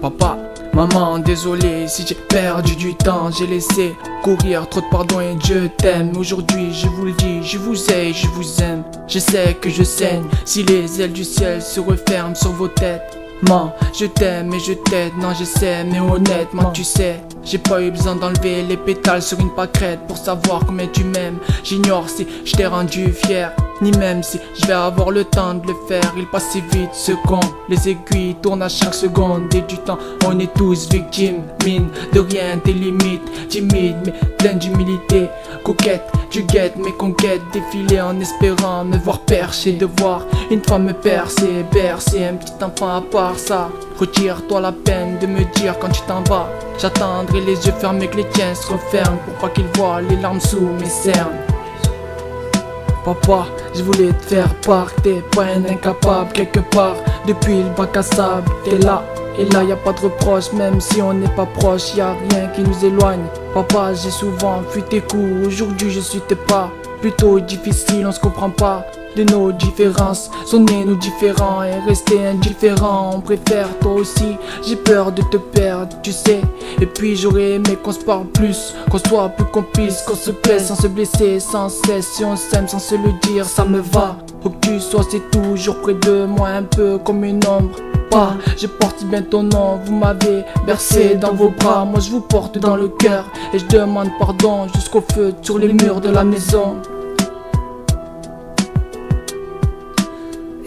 Papa, maman, désolé si j'ai perdu du temps, j'ai laissé courir trop de pardon et Dieu t'aime. Aujourd'hui je vous le dis, je vous hais, je vous aime. Je sais que je saigne si les ailes du ciel se referment sur vos têtes. Man, je t'aime et je t'aide, non j'essaie mais honnêtement tu sais, j'ai pas eu besoin d'enlever les pétales sur une pâquerette pour savoir combien tu m'aimes. J'ignore si je t'ai rendu fier, ni même si je vais avoir le temps de le faire. Il passe si vite ce con, les aiguilles tournent à chaque seconde et du temps on est tous victimes. Mine de rien tes limites, timide mais pleine d'humilité. Coquette, tu guettes mes conquêtes, défiler en espérant me voir percher, de voir une femme me percer, bercer un petit enfant à part ça. Retire-toi la peine de me dire quand tu t'en vas. J'attendrai les yeux fermés que les tiens se referment pour pas qu'ils voient les larmes sous mes cernes. Papa, je voulais te faire part, t'es pas un incapable quelque part. Depuis le bac à sable, t'es là. Et là y a pas de reproche, même si on n'est pas proche, y a rien qui nous éloigne. Papa, j'ai souvent fui tes coups, aujourd'hui je suis tes pas. Plutôt difficile, on se comprend pas de nos différences. Sonner nos différents et rester indifférents. On préfère toi aussi, j'ai peur de te perdre, tu sais. Et puis j'aurais aimé qu'on se parle plus, qu'on soit plus complices, qu'on se plaise sans se blesser sans cesse. Si on s'aime sans se le dire, ça me va. Faut que tu sois, c'est toujours près de moi, un peu comme une ombre. Pas, je porte bien ton nom, vous m'avez bercé dans vos bras, moi je vous porte dans le cœur. Et je demande pardon jusqu'au feu sur les murs de la maison.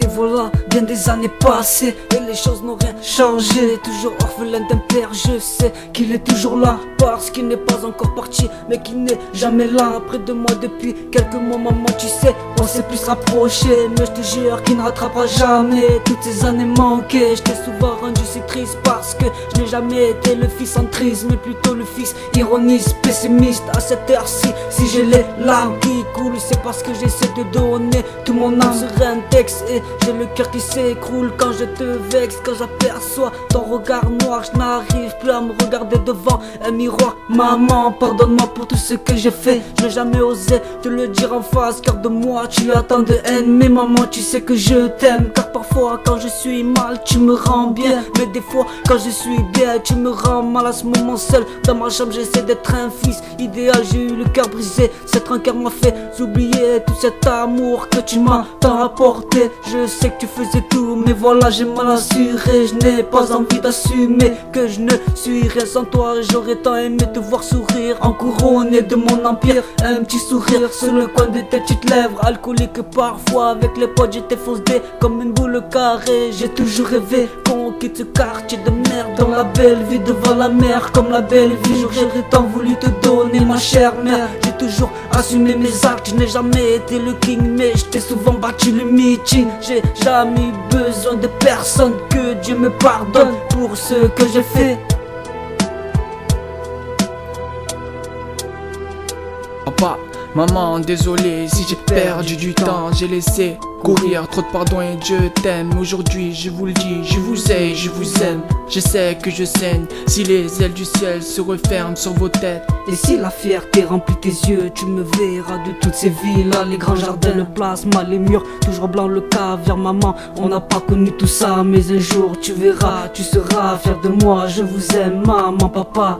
Et voilà, bien des années passées et les choses n'ont rien changé. Toujours orphelin d'un père, je sais qu'il est toujours là, parce qu'il n'est pas encore parti, mais qu'il n'est jamais là près de moi depuis quelques mois. Maman, tu sais, on s'est plus rapproché, mais je te jure qu'il ne rattrapera jamais toutes ces années manquées. Je t'ai souvent rendu si triste parce que je n'ai jamais été le fils centriste, mais plutôt le fils ironiste, pessimiste. À cette heure-ci, si j'ai les larmes qui coulent, c'est parce que j'essaie de donner tout mon âme sur un texte. Et j'ai le cœur qui s'écroule quand je te vexe, quand j'aperçois ton regard noir. Je n'arrive plus à me regarder devant un miroir. Maman, pardonne-moi pour tout ce que j'ai fait, je n'ai jamais osé te le dire en face, car de moi tu as tant de haine. Mais maman, tu sais que je t'aime, car parfois quand je suis mal tu me rends bien, mais des fois quand je suis bien tu me rends mal. À ce moment seul dans ma chambre j'essaie d'être un fils idéal. J'ai eu le cœur brisé, cette rancœur m'a fait oublier tout cet amour que tu m'as tant apporté. Je sais que tu faisais tout, mais voilà j'ai mal assuré. Je n'ai pas envie d'assumer que je ne suis rien sans toi. J'aurais tant aimé te voir sourire, en couronné de mon empire. Un petit sourire sur le coin de tes petites lèvres, alcoolique parfois. Avec les potes j'étais faussé comme une boule carrée. J'ai toujours rêvé qu'on quitte ce quartier de merde, dans la belle vie devant la mer, comme la belle vie. J'aurais tant voulu te donner ma chère mère. J'ai toujours assumé mes actes, je n'ai jamais été le king, mais je t'ai souvent battu le meeting. J'ai jamais eu besoin de personne, que Dieu me pardonne pour ce que j'ai fait. Papa, maman, désolé si j'ai perdu du temps, j'ai laissé courir trop de pardon et Dieu t'aime. Aujourd'hui je vous le dis, je vous hais, je vous aime. Je sais que je saigne si les ailes du ciel se referment sur vos têtes. Et si la fierté remplit tes yeux, tu me verras de toutes ces villas, les grands jardins, le plasma, les murs toujours blancs, le caviar. Maman, on n'a pas connu tout ça, mais un jour tu verras, tu seras fier de moi. Je vous aime, maman, papa.